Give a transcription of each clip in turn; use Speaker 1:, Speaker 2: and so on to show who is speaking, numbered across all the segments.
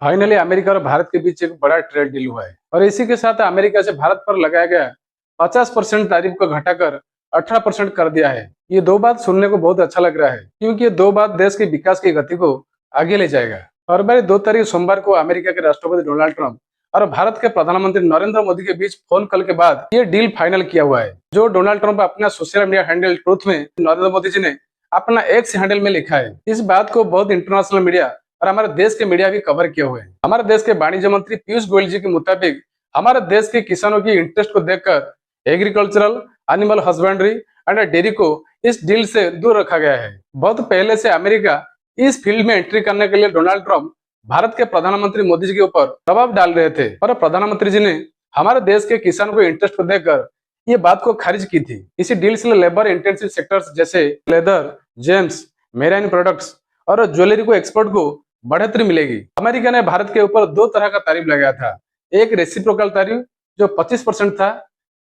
Speaker 1: Finally America और भारत के बीच एक बड़ा ट्रेड डील हुआ है और इसी के साथ अमेरिका से भारत पर लगाया गया 50% तारीफ को घटाकर 18% कर दिया है। ये दो बात सुनने को बहुत अच्छा लग रहा है क्योंकि ये दो बात देश के विकास की गति को आगे ले जाएगा। फरवरी 2 तारीख सोमवार को अमेरिका के राष्ट्रपति डोनाल्ड ट्रंप और भारत के प्रधानमंत्री नरेंद्र मोदी के बीच फोन कॉल के बाद ये डील फाइनल किया हुआ है, जो डोनाल्ड ट्रंप अपना सोशल मीडिया हैंडल ट्रूथ में नरेंद्र मोदी जी ने अपना एक्स हैंडल में लिखा है। इस बात को बहुत इंटरनेशनल मीडिया और हमारे देश के मीडिया भी कवर किए हुए हैं। हमारे देश के वाणिज्य मंत्री पीयूष गोयल जी के मुताबिक हमारे देश के किसानों की इंटरेस्ट को देखकर agricultural, animal husbandry and dairy को इस डील से दूर रखा गया है। बहुत पहले से अमेरिका इस फील्ड में एंट्री करने के लिए डोनाल्ड ट्रंप भारत के प्रधानमंत्री मोदी जी के ऊपर दबाव डाल रहे थे, पर प्रधानमंत्री जी ने हमारे देश के किसानों को इंटरेस्ट को देखकर ये बात को खारिज की थी। इसी डील से लेबर इंटेंसिव सेक्टर्स जैसे लेदर, जेम्स, मेराइन प्रोडक्ट्स और ज्वेलरी को एक्सपोर्ट को बढ़ोतरी मिलेगी। अमेरिका ने भारत के ऊपर दो तरह का तारीफ लगाया था, एक रेसिप्रोकल तारीफ जो 25% था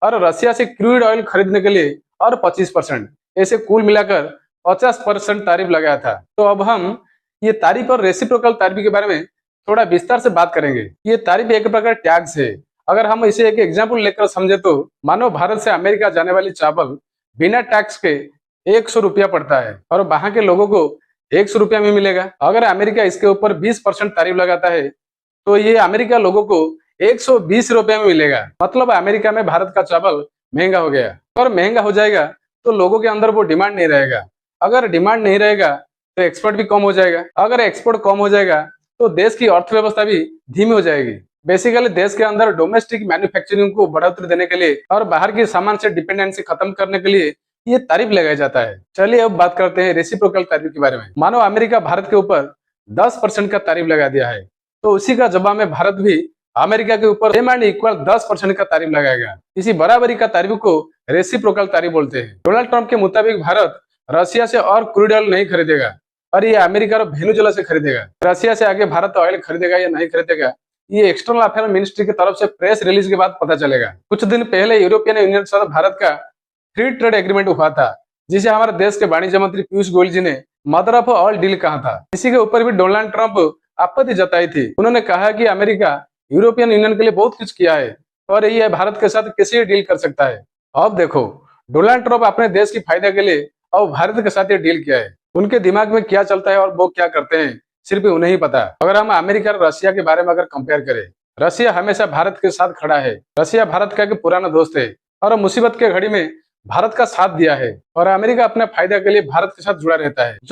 Speaker 1: और रशिया से क्रूड ऑयल खरीदने के लिए और 25%, ऐसे कुल मिलाकर 50% तारीफ लगाया था। तो अब हम ये तारीफ और रेसिप्रोकल तारीफ के बारे में थोड़ा विस्तार से बात करेंगे। ये तारीफ एक प्रकार टैक्स है। अगर हम इसे एक एग्जाम्पल लेकर समझे तो मानो भारत से अमेरिका जाने वाली चावल बिना टैक्स के 100 रुपया पड़ता है और वहां के लोगों को 100 रुपया में मिलेगा। अगर अमेरिका इसके ऊपर 20% तारीफ लगाता है तो ये अमेरिका लोगों को 120 रुपये में मिलेगा। मतलब अमेरिका में भारत का चावल महंगा हो गया और महंगा हो जाएगा तो लोगों के अंदर वो डिमांड नहीं रहेगा। अगर डिमांड नहीं रहेगा तो एक्सपोर्ट भी कम हो जाएगा। अगर एक्सपोर्ट कम हो जाएगा तो देश की अर्थव्यवस्था भी धीमी हो जाएगी। बेसिकली देश के अंदर डोमेस्टिक मैन्युफैक्चरिंग को बढ़ोतरी देने के लिए और बाहर के सामान से डिपेंडेंसी खत्म करने के लिए ये तारीफ लगाया जाता है। चलिए अब बात करते हैं रेसिप्रोकल तारीफ के बारे में। मानो अमेरिका भारत के ऊपर 10% का तारीफ लगा दिया है तो उसी का जवाब में भारत भी अमेरिका के ऊपर सेम एंड इक्वल 10% का तारीफ लगाएगा। इसी बराबरी का तारीफ को रेसिप्रोकल तारीफ बोलते हैं। डोनाल्ड ट्रंप के मुताबिक भारत रशिया से और क्रूड ऑयल नहीं खरीदेगा और ये अमेरिका और वेनेजुएला से खरीदेगा। रशिया से आगे भारत ऑयल खरीदेगा या नहीं खरीदेगा ये एक्सटर्नल अफेयर मिनिस्ट्री की तरफ से प्रेस रिलीज के बाद पता चलेगा। कुछ दिन पहले यूरोपियन यूनियन के साथ भारत का फ्री ट्रेड एग्रीमेंट हुआ था, जिसे हमारे देश के वाणिज्य मंत्री पीयूष गोयल जी ने मदर ऑफ ऑल डील कहा था। इसी के ऊपर भी डोनाल्ड ट्रंप आपत्ति जताई थी। उन्होंने कहा कि अमेरिका यूरोपियन यूनियन के लिए बहुत कुछ किया है और ये भारत के साथ कैसे डील कर सकता है। अब देखो डोनाल्ड ट्रंप अपने देश की फायदे के लिए और भारत के साथ ये डील किया है। उनके दिमाग में क्या चलता है और वो क्या करते हैं सिर्फ उन्हें ही पता। अगर हम अमेरिका और रशिया के बारे में अगर कंपेयर करें, रशिया हमेशा भारत के साथ खड़ा है। रशिया भारत का एक पुराना दोस्त है और मुसीबत के घड़ी में भारत का साथ दिया है और अमेरिका अपने फायदे के लिए भारत के साथ जुड़ा रहता है। जब